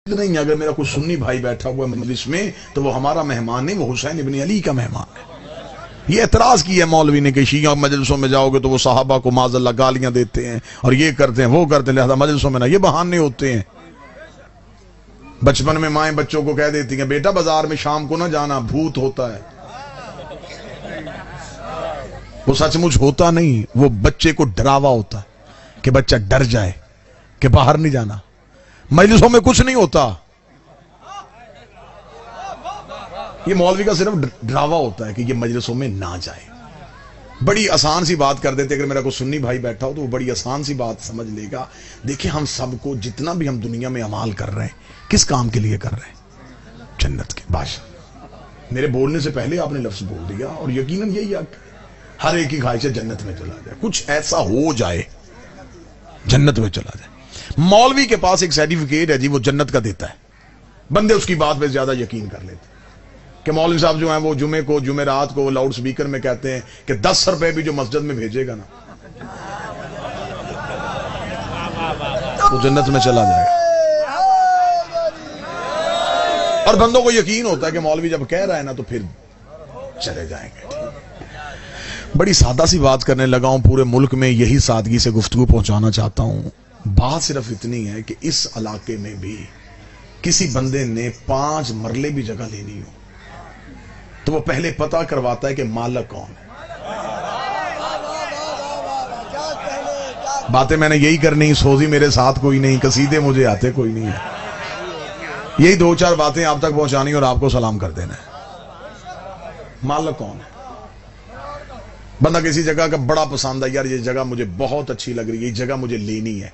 نہیں ہے. اگر میرا کوئی سنی بھائی بیٹھا ہوا ہے مجلس میں تو وہ ہمارا مہمان نہیں، وہ حسین ابن علی کا مہمان ہے. یہ اعتراض کیا ہے مولوی نے کہ شیعہ مجلسوں میں جاؤ گے تو وہ صحابہ کو معاذ اللہ گالیاں دیتے ہیں اور یہ کرتے ہیں وہ کرتے ہیں، لہذا مجلسوں میں نہ. یہ بہانے ہوتے ہیں. بچپن میں مائیں بچوں کو کہہ دیتی ہیں بیٹا بازار میں شام کو نہ جانا، بھوت ہوتا ہے. وہ سچ مچ ہوتا نہیں، وہ بچے کو ڈراوا ہوتا ہے کہ بچہ ڈر جائے کہ باہر نہیں جانا. مجلسوں میں کچھ نہیں ہوتا، یہ مولوی کا صرف ڈراوا ہوتا ہے کہ یہ مجلسوں میں نہ جائے. بڑی آسان سی بات کر دیتے. اگر میرا کوئی سنی بھائی بیٹھا ہو تو وہ بڑی آسان سی بات سمجھ لے گا. دیکھیں ہم سب کو جتنا بھی ہم دنیا میں اعمال کر رہے ہیں کس کام کے لیے کر رہے ہیں؟ جنت کے. بادشاہ میرے بولنے سے پہلے آپ نے لفظ بول دیا اور یقیناً یہی ہر ایک کی خواہش ہے جنت میں چلا جائے، کچھ ایسا ہو جائے جنت میں چلا جائے. مولوی کے پاس ایک سرٹیفکیٹ ہے جی، وہ جنت کا دیتا ہے. بندے اس کی بات پہ زیادہ یقین کر لیتے کہ مولوی صاحب جو ہیں وہ جمعرات کو لاؤڈ سپیکر میں کہتے ہیں کہ 10 روپے بھی جو مسجد میں بھیجے گا نا وہ جنت میں چلا جائے گا. اور بندوں کو یقین ہوتا ہے کہ مولوی جب کہہ رہا ہے نا تو پھر چلے جائیں گے. بڑی سادہ سی بات کرنے لگا ہوں، پورے ملک میں یہی سادگی سے گفتگو پہنچانا چاہتا ہوں. بات صرف اتنی ہے کہ اس علاقے میں بھی کسی بندے نے 5 مرلے بھی جگہ لینی ہو تو وہ پہلے پتہ کرواتا ہے کہ مالک کون ہے. باتیں میں نے یہی کرنی، سوزی میرے ساتھ کوئی نہیں، قصیدے مجھے آتے کوئی نہیں ہے. یہی 2-4 باتیں آپ تک پہنچانی اور آپ کو سلام کر دینا ہے. مالک کون ہے؟ بندہ کسی جگہ کا بڑا پسند ہے، یار یہ جگہ مجھے بہت اچھی لگ رہی ہے، یہ جگہ مجھے لینی ہے.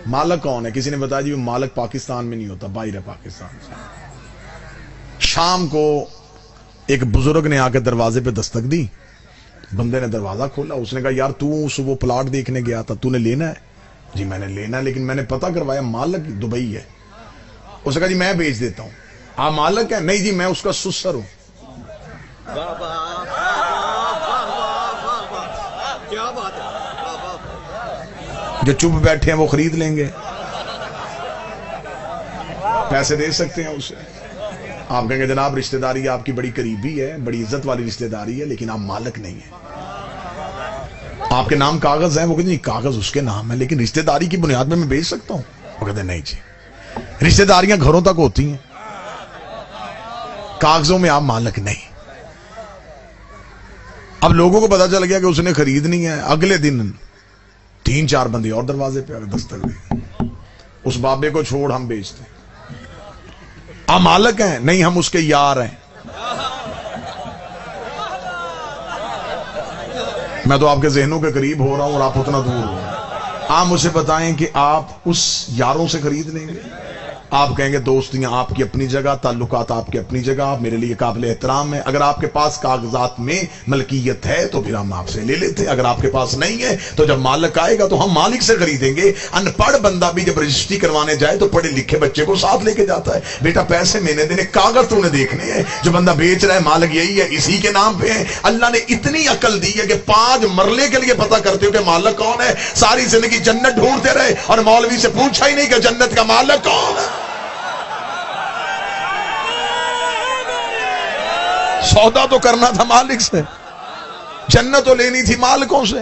مالک کون ہے؟ کسی نے بتایا جی مالک پاکستان میں نہیں ہوتا، باہر ہے پاکستان سے. شام کو ایک بزرگ نے آ کے دروازے پہ دستک دی. بندے نے دروازہ کھولا. اس نے کہا یار تو وہ پلاٹ دیکھنے گیا تھا، تو نے لینا ہے؟ جی میں نے لینا ہے، لیکن میں نے پتہ کروایا مالک دبئی ہے. اس نے کہا جی میں بیچ دیتا ہوں. آپ مالک ہے؟ نہیں جی میں اس کا سسر ہوں. جو چپ بیٹھے ہیں وہ خرید لیں گے، پیسے دے سکتے ہیں اسے. آپ کہیں گے جناب رشتہ داری آپ کی بڑی قریبی ہے، بڑی عزت والی رشتہ داری ہے، لیکن آپ مالک نہیں ہیں. آپ کے نام کاغذ ہیں. وہ کہتے ہیں کاغذ اس کے نام ہے لیکن رشتہ داری کی بنیاد میں بیچ سکتا ہوں. وہ کہتے ہیں نہیں جی، رشتہ داریاں گھروں تک ہوتی ہیں، کاغذوں میں آپ مالک نہیں. اب لوگوں کو پتا چل گیا کہ اس نے خریدنی ہے. اگلے دن 3-4 بندے اور دروازے پہ دستک دی. اس بابے کو چھوڑ ہم بیچتے ہیں. آپ مالک ہیں؟ نہیں ہم اس کے یار ہیں. میں تو آپ کے ذہنوں کے قریب ہو رہا ہوں اور آپ اتنا دور ہو رہے ہیں. آپ مجھے بتائیں کہ آپ اس یاروں سے خرید لیں گے؟ آپ کہیں گے دوستیاں آپ کی اپنی جگہ، تعلقات آپ کی اپنی جگہ، آپ میرے لیے قابل احترام ہے. اگر آپ کے پاس کاغذات میں ملکیت ہے تو پھر ہم آپ سے لے لیتے. اگر آپ کے پاس نہیں ہے تو جب مالک آئے گا تو ہم مالک سے خریدیں گے. ان پڑھ بندہ بھی جب رجسٹری کروانے جائے تو پڑھے لکھے بچے کو ساتھ لے کے جاتا ہے. بیٹا پیسے میں نے دینے، کاغذ تو نے دیکھنے ہیں. جو بندہ بیچ رہا ہے مالک یہی ہے، اسی کے نام پہ ہے. اللہ نے اتنی عقل دی ہے کہ 5 مرلے کے لیے پتہ کرتے ہو کہ مالک کون ہے. ساری زندگی جنت ڈھونڈتے رہے اور مولوی سے پوچھا ہی نہیں کہ جنت کا مالک کون ہے. سودا تو کرنا تھا مالک سے، جنت تو لینی تھی مالکوں سے.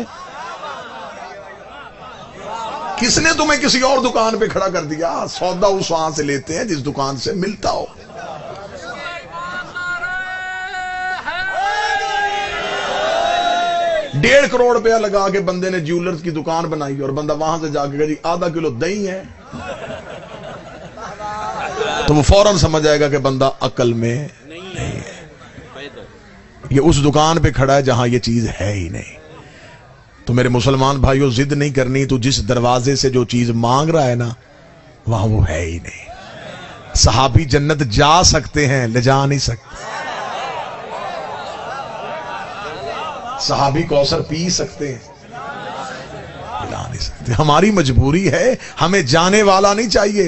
کس نے تمہیں کسی اور دکان پہ کھڑا کر دیا؟ سودا اس وہاں سے لیتے ہیں جس دکان سے ملتا ہو. $1.5 کروڑ روپیہ لگا کے بندے نے جیولرز کی دکان بنائی اور بندہ وہاں سے جا کے کہا جی ½ کلو دہی ہے، تو وہ فوراً سمجھ جائے گا کہ بندہ عقل میں نہیں ہے. یہ اس دکان پہ کھڑا ہے جہاں یہ چیز ہے ہی نہیں. تو میرے مسلمان بھائیوں ضد نہیں کرنی. تو جس دروازے سے جو چیز مانگ رہا ہے نا وہاں وہ ہے ہی نہیں. صحابی جنت جا سکتے ہیں، لے جا نہیں سکتے. صحابی کوثر پی سکتے ہیں، پلا نہیں سکتے. ہماری مجبوری ہے، ہمیں جانے والا نہیں چاہیے،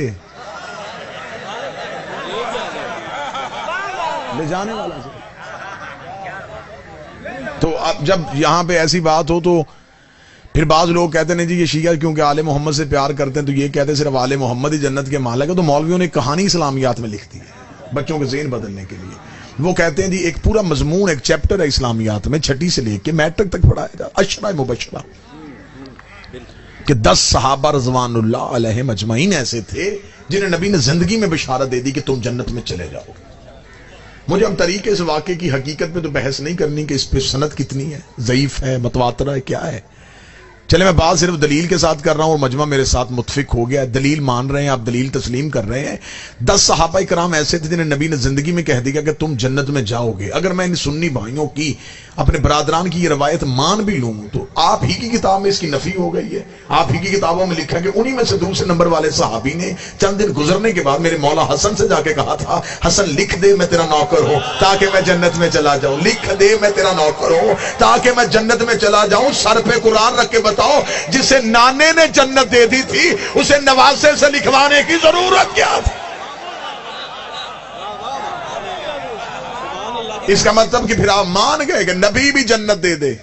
لے جانے والا چاہیے. تو اب جب یہاں پہ ایسی بات ہو تو پھر بعض لوگ کہتے ہیں جی یہ شیعہ کیونکہ آل محمد سے پیار کرتے ہیں تو یہ کہتے ہیں صرف آل محمد ہی جنت کے مالک ہے. تو مولویوں نے کہانی اسلامیات میں لکھ دی ہے بچوں کے ذہن بدلنے کے لیے. وہ کہتے ہیں جی ایک پورا مضمون ایک چیپٹر ہے اسلامیات میں چھٹی سے لے کے میٹرک تک پڑھایا جاتا عشرہ مبشرہ کہ 10 صحابہ رضوان اللہ علیہم اجمعین ایسے تھے جنہیں نبی نے زندگی میں بشارت دے دی کہ تم جنت میں چلے جاؤ گے. مجھے اب طریقے سے واقعے کی حقیقت پہ تو بحث نہیں کرنی کہ اس پہ سند کتنی ہے, ضعیف ہے, متواتر ہے, کیا ہے. چلے میں بات صرف دلیل کے ساتھ کر رہا ہوں اور مجمع میرے ساتھ متفق ہو گیا ہے, دلیل مان رہے ہیں آپ, دلیل تسلیم کر رہے ہیں. 10 صحابہ کرام ایسے تھے جنہیں نبی نے زندگی میں کہہ دیا کہ تم جنت میں جاؤ گے. اگر میں ان سنی بھائیوں کی اپنے برادران کی یہ روایت مان بھی لوں تو آپ ہی کی کتاب میں اس کی نفی ہو گئی ہے. آپ ہی کی کتابوں میں لکھا کہ انہی میں سے دوسرے نمبر والے صحابی نے چند دن گزرنے کے بعد میرے مولا حسن سے جا کے کہا تھا حسن لکھ دے میں تیرا نوکر ہوں تاکہ میں جنت میں چلا جاؤں, لکھ دے میں تیرا نوکر ہوں تاکہ میں جنت میں چلا جاؤں. سر پہ قرآن رکھ کے بتاؤ جسے نانے نے جنت دے دی تھی اسے نواسے سے لکھوانے کی ضرورت کیا تھی. اس کا مطلب کہ پھر آپ مان گئے کہ نبی بھی جنت دے دے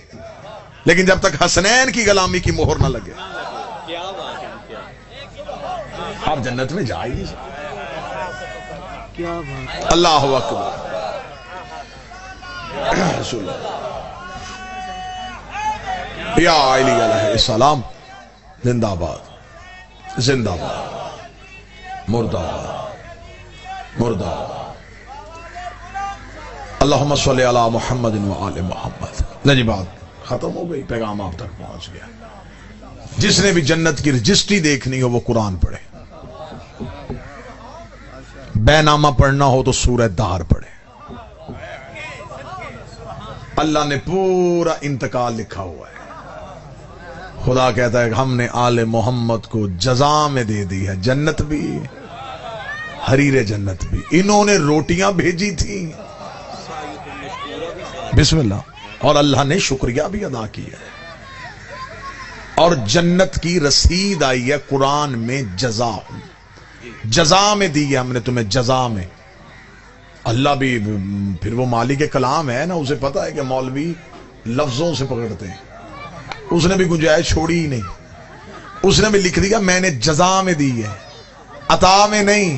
لیکن جب تک حسنین کی غلامی کی مہر نہ لگے آپ جنت میں جا ہی نہیں سکتے. اللہ اکبر. رسول یا علی علیہ السلام زندہ باد, زندہ باد, مردہ باد, مردہ باد. اللہم صلی علی محمد و آل محمد. نہیں بات ختم ہو گئی, پیغام آپ تک پہنچ گیا. جس نے بھی جنت کی رجسٹری دیکھنی ہو وہ قرآن پڑھے, بے نامہ پڑھنا ہو تو سورہ دار پڑھے. اللہ نے پورا انتقال لکھا ہوا ہے. خدا کہتا ہے کہ ہم نے آل محمد کو جزا میں دے دی ہے, جنت بھی حریر جنت بھی. انہوں نے روٹیاں بھیجی تھی بسم اللہ اور اللہ نے شکریہ بھی ادا کیا ہے. اور جنت کی رسید آئی ہے قرآن میں, جزا جزا میں دی ہے ہم نے تمہیں, جزا میں. اللہ بھی پھر وہ مالک کلام ہے نا, اسے پتا ہے کہ مولوی لفظوں سے پکڑتے ہیں. اس نے بھی گنجائش چھوڑی ہی نہیں, اس نے بھی لکھ دیا میں نے جزا میں دی ہے, عطا میں نہیں,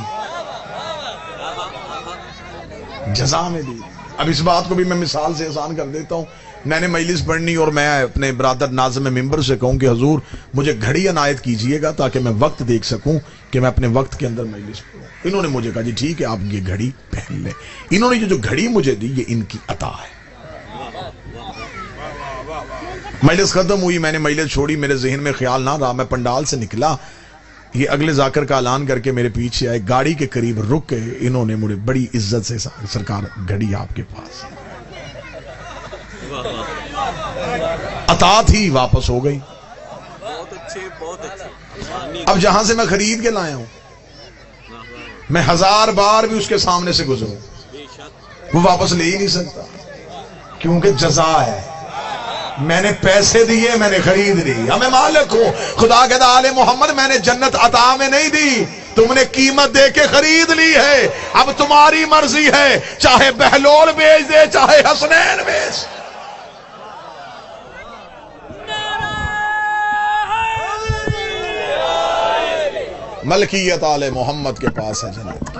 جزا میں دی. اب اس بات کو بھی میں مثال سے آسان کر دیتا ہوں. میں نے مجلس پڑھنی اور میں اپنے برادر ناظم ممبر سے کہوں کہ حضور مجھے گھڑی عنایت کیجئے گا تاکہ میں وقت دیکھ سکوں کہ میں اپنے وقت کے اندر مجلس پڑھوں. انہوں نے مجھے کہا جی ٹھیک ہے آپ یہ گھڑی پہن لیں. انہوں نے جو گھڑی مجھے دی یہ ان کی عطا ہے. مجلس ختم ہوئی, میں نے مجلس چھوڑی, میرے ذہن میں خیال نہ رہا, میں پنڈال سے نکلا, یہ اگلے ذاکر کا اعلان کر کے میرے پیچھے آئے, گاڑی کے قریب رک کے انہوں نے مجھے بڑی عزت سے سرکار گھڑی آپ کے پاس عطا تھی, واپس ہو گئی. اب جہاں سے میں خرید کے لایا ہوں میں 1000 بار بھی اس کے سامنے سے گزروں وہ واپس لے ہی نہیں سکتا کیونکہ جزا ہے. میں نے پیسے دیے, میں نے خرید لی, ہمیں مالک ہوں. خدا کہتا آل محمد میں نے جنت عطا میں نہیں دی, تم نے قیمت دے کے خرید لی ہے. اب تمہاری مرضی ہے, چاہے بہلول بیچ دے چاہے حسنین بیچ. ملکیت آل محمد کے پاس ہے جنت.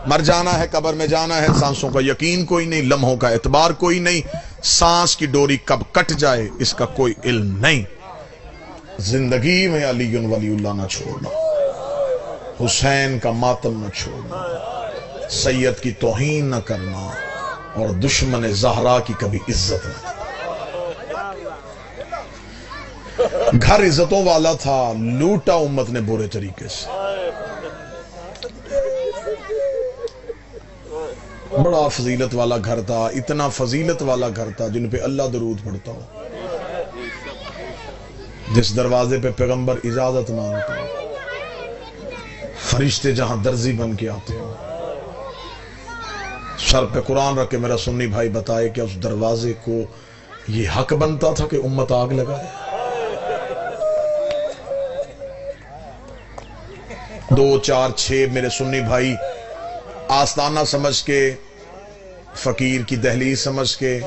مر جانا ہے, قبر میں جانا ہے, سانسوں کا یقین کوئی نہیں, لمحوں کا اعتبار کوئی نہیں, سانس کی ڈوری کب کٹ جائے اس کا کوئی علم نہیں. زندگی میں علی ولی اللہ نہ چھوڑنا, حسین کا ماتم نہ چھوڑنا, سید کی توہین نہ کرنا اور دشمن زہرا کی کبھی عزت نہ کرنا. گھر عزتوں والا تھا, لوٹا امت نے برے طریقے سے. بڑا فضیلت والا گھر تھا, اتنا فضیلت والا گھر تھا جن پہ اللہ درود پڑھتا ہو, جس دروازے پہ پیغمبر اجازت مانگتا ہو, فرشتے جہاں درزی بن کے آتے ہو. سر پہ قرآن رکھ کے میرا سنی بھائی بتائے کہ اس دروازے کو یہ حق بنتا تھا کہ امت آگ لگائے. 2 4 6 میرے سنی بھائی آستانہ سمجھ کے, فقیر کی دہلیز سمجھ کے,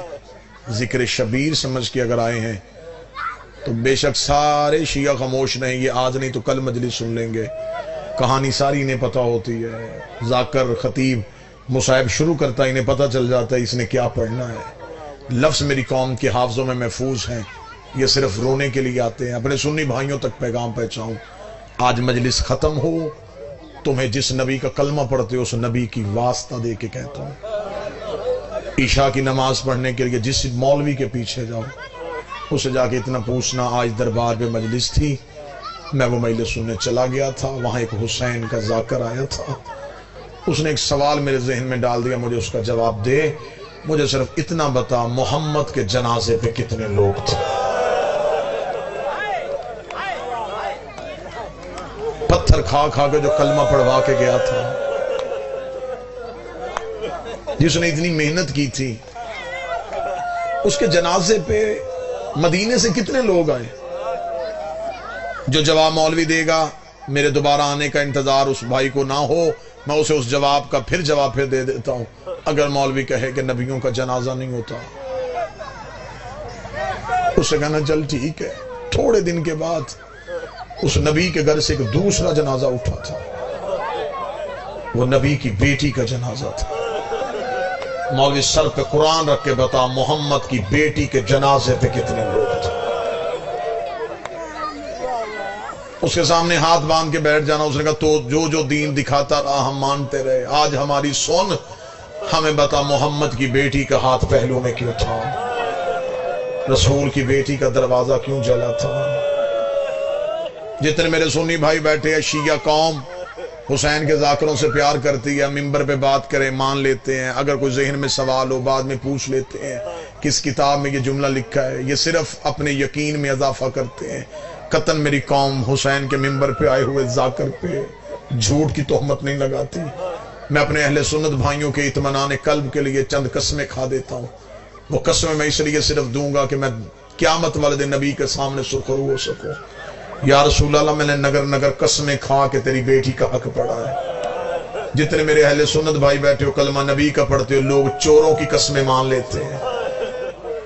ذکر شبیر سمجھ کے اگر آئے ہیں تو بے شک سارے شیعہ خاموش نہیں، یہ آج نہیں تو کل مجلس سن لیں گے، کہانی ساری انہیں پتہ ہوتی ہے، ذاکر خطیب مصاحب شروع کرتا ہے، انہیں پتہ چل جاتا ہے اس نے کیا پڑھنا ہے، لفظ میری قوم کے حافظوں میں محفوظ ہیں، یہ صرف رونے کے لیے آتے ہیں۔ اپنے سنی بھائیوں تک پیغام پہنچاؤں، آج مجلس ختم ہو، تمہیں جس نبی کا کلمہ پڑھتے ہو اس نبی کی واسطہ دے کے کہتا ہوں، عشاء کی نماز پڑھنے کے لیے جس مولوی کے پیچھے جاؤ اسے جا کے اتنا پوچھنا آج دربار پہ مجلس تھی، میں وہ مجلس سننے چلا گیا تھا، وہاں ایک حسین کا ذاکر آیا تھا، اس نے ایک سوال میرے ذہن میں ڈال دیا، مجھے اس کا جواب دے، مجھے صرف اتنا بتا محمد کے جنازے پہ کتنے لوگ تھے؟ پتھر کھا کھا کے جو کلمہ پڑھوا کے گیا تھا، جس نے اتنی محنت کی تھی، اس کے جنازے پہ مدینے سے کتنے لوگ آئے؟ جو جواب مولوی دے گا میرے دوبارہ آنے کا انتظار اس بھائی کو نہ ہو، میں اسے اس جواب کا پھر جواب پھر دے دیتا ہوں۔ اگر مولوی کہے کہ نبیوں کا جنازہ نہیں ہوتا، اسے کہنا چل ٹھیک ہے۔ تھوڑے دن کے بعد اس نبی کے گھر سے ایک دوسرا جنازہ اٹھا تھا، وہ نبی کی بیٹی کا جنازہ تھا۔ مولوی سر پہ قرآن رکھ کے بتا محمد کی بیٹی کے جنازے پہ کتنے لوگ تھے؟ اس کے سامنے ہاتھ باندھ کے بیٹھ جانا، اس نے کہا تو جو دین دکھاتا رہا ہم مانتے رہے، آج ہماری سن، ہمیں بتا محمد کی بیٹی کا ہاتھ پہلو میں کیوں تھا؟ رسول کی بیٹی کا دروازہ کیوں جلا تھا؟ جتنے میرے سنی بھائی بیٹھے ہیں، شیعہ قوم حسین کے ذاکروں سے پیار کرتی ہے، ممبر پہ بات کریں مان لیتے ہیں، اگر کوئی ذہن میں سوال ہو بعد میں پوچھ لیتے ہیں کس کتاب میں یہ جملہ لکھا ہے، یہ صرف اپنے یقین میں اضافہ کرتے ہیں۔ قطن میری قوم حسین کے ممبر پہ آئے ہوئے ذاکر پہ جھوٹ کی تہمت نہیں لگاتی۔ میں اپنے اہل سنت بھائیوں کے اطمینان قلب کے لیے چند قسمیں کھا دیتا ہوں، وہ قسمیں میں اس لیے صرف دوں گا کہ میں قیامت والے دن نبی کے سامنے سرخرو ہو سکوں۔ یا رسول اللہ، میں نے نگر نگر قسمیں کھا کے تیری بیٹی کا حق پڑھا ہے۔ جتنے میرے اہل سنت بھائی بیٹھے ہو کلمہ نبی کا پڑھتے ہو، لوگ چوروں کی قسمیں مان لیتے ہیں۔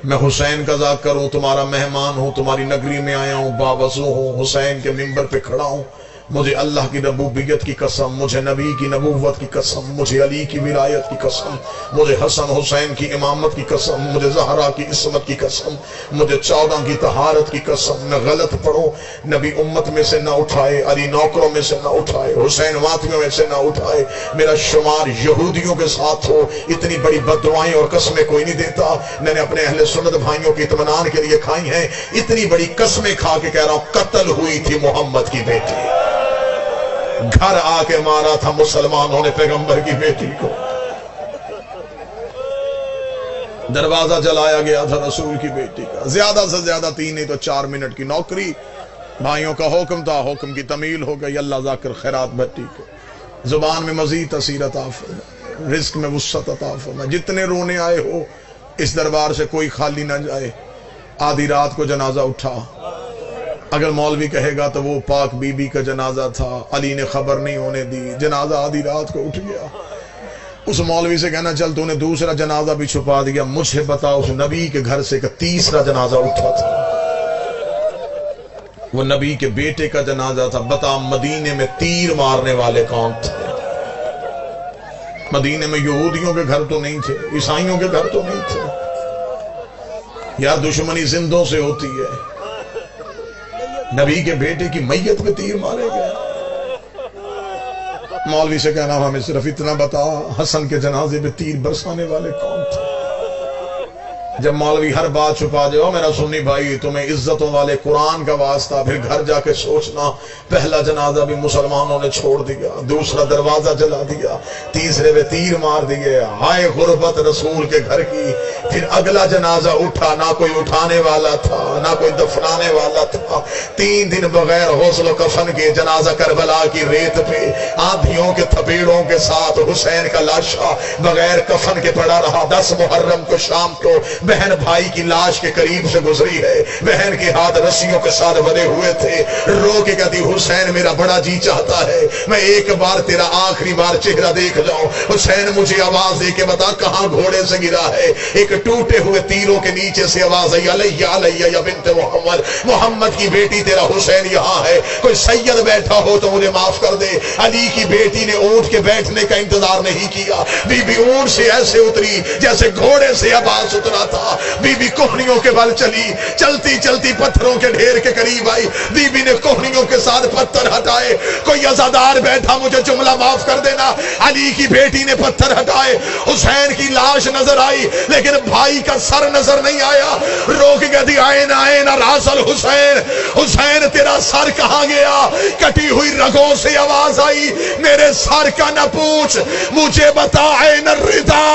میں حسین کا ذاکر ہوں، تمہارا مہمان ہوں، تمہاری نگری میں آیا ہوں، باوضو ہوں، حسین کے ممبر پہ کھڑا ہوں، مجھے اللہ کی ربوبیت کی قسم، مجھے نبی کی نبوت کی قسم، مجھے علی کی ولایت کی قسم، مجھے حسن حسین کی امامت کی قسم، مجھے زہرا کی عصمت کی قسم، مجھے 14 کی طہارت کی قسم، میں غلط پڑھوں، نبی امت میں سے نہ اٹھائے، علی نوکروں میں سے نہ اٹھائے، حسین واتیوں میں سے نہ اٹھائے، میرا شمار یہودیوں کے ساتھ ہو، اتنی بڑی بددعائیں اور قسمیں کوئی نہیں دیتا۔ میں نے اپنے اہل سنت بھائیوں کی اطمینان کے لیے کھائی ہیں، اتنی بڑی قسمیں کھا کے کہہ رہا ہوں قتل ہوئی تھی محمد کی بیٹی، گھر آ کے مارا تھا مسلمانوں نے پیغمبر کی بیٹی کو، دروازہ جلایا گیا تھا رسول کی بیٹی کا، زیادہ سے زیادہ 3 نہیں تو 4 منٹ کی نوکری، بھائیوں کا حکم تھا، حکم کی تمیل ہو گئی۔ اللہ ذاکر خیرات بھٹی کو زبان میں مزید تاثیر عطا فرمائے، رزق میں وسعت عطا فرمائے۔ جتنے رونے آئے ہو اس دربار سے کوئی خالی نہ جائے۔ آدھی رات کو جنازہ اٹھا، اگر مولوی کہے گا تو وہ پاک بی بی کا جنازہ تھا، علی نے خبر نہیں ہونے دی، جنازہ آدھی رات کو اٹھ گیا۔ اس مولوی سے کہنا چل تو نے دوسرا جنازہ بھی چھپا دیا، مجھے بتا اس نبی کے گھر سے کہ تیسرا جنازہ اٹھا تھا، وہ نبی کے بیٹے کا جنازہ تھا۔ بتا مدینے میں تیر مارنے والے کون تھے؟ مدینے میں یہودیوں کے گھر تو نہیں تھے، عیسائیوں کے گھر تو نہیں تھے، یا دشمنی زندوں سے ہوتی ہے؟ نبی کے بیٹے کی میت میں تیر مارے گئے۔ مولوی سے کہنا ہمیں صرف اتنا بتا حسن کے جنازے پہ تیر برسانے والے کون تھے؟ جب مولوی ہر بات چھپا جاؤ، میرا سنی بھائی تمہیں عزتوں والے قرآن کا واسطہ، پھر گھر جا کے سوچنا پہلا جنازہ بھی مسلمانوں نے چھوڑ دیا، دوسرا دروازہ جلا دیا، تیسرے میں تیر مار دیے، ہائے غربت رسول کے گھر کی۔ پھر اگلا جنازہ اٹھا، نہ کوئی اٹھانے والا تھا نہ کوئی دفنانے والا تھا۔ 3 دن بغیر غسل و کفن کے جنازہ کربلا کی ریت پہ آندھیوں کے تھپیڑوں کے ساتھ حسین کا لاشا بغیر کفن کے پڑا رہا۔ 10 محرم کو شام کو بہن بھائی کی لاش کے قریب سے گزری ہے، بہن کے ہاتھ رسیوں کے ساتھ بنے ہوئے تھے، رو کے کہتی حسین میرا بڑا جی چاہتا ہے میں ایک بار تیرا آخری بار چہرہ دیکھ جاؤں۔ حسین مجھے آواز دے کے بتا کہاں گھوڑے سے گرا ہے؟ ایک ٹوٹے ہوئے تیروں کے نیچے سے آواز آئی علیہ علیہ یا بنت محمد، محمد کی بیٹی تیرا حسین یہاں ہے، کوئی سید بیٹھا ہو تو مجھے معاف کر دے۔ علی کی بیٹی نے اونٹ کے بیٹھنے کا انتظار نہیں کیا، بی بی اونٹ سے ایسے اتری جیسے گھوڑے سے عباس اترا تھا، بی بی کوہنیوں کے بل چلی، چلتی چلتی پتھروں کے ڈھیر کے قریب آئی، بی بی نے کوہنیوں کے ساتھ پتھر ہٹائے۔ کوئی عزادار بیٹھا مجھے جملہ معاف کر دینا، علی کی بیٹی نے پتھر ہٹائے، حسین کی لاش نظر آئی لیکن بھائی کا سر نظر نہیں آیا۔ رو کے کہتی آئین آئین راس الحسین، حسین تیرا سر کہاں گیا؟ کٹی ہوئی رگوں سے آواز آئی میرے سر کا نہ پوچھ، مجھے بتا عین الرضا،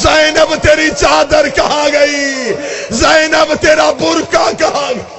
زینب تیری چادر کہاں گئی؟ زینب تیرا برقع کہاں گئی؟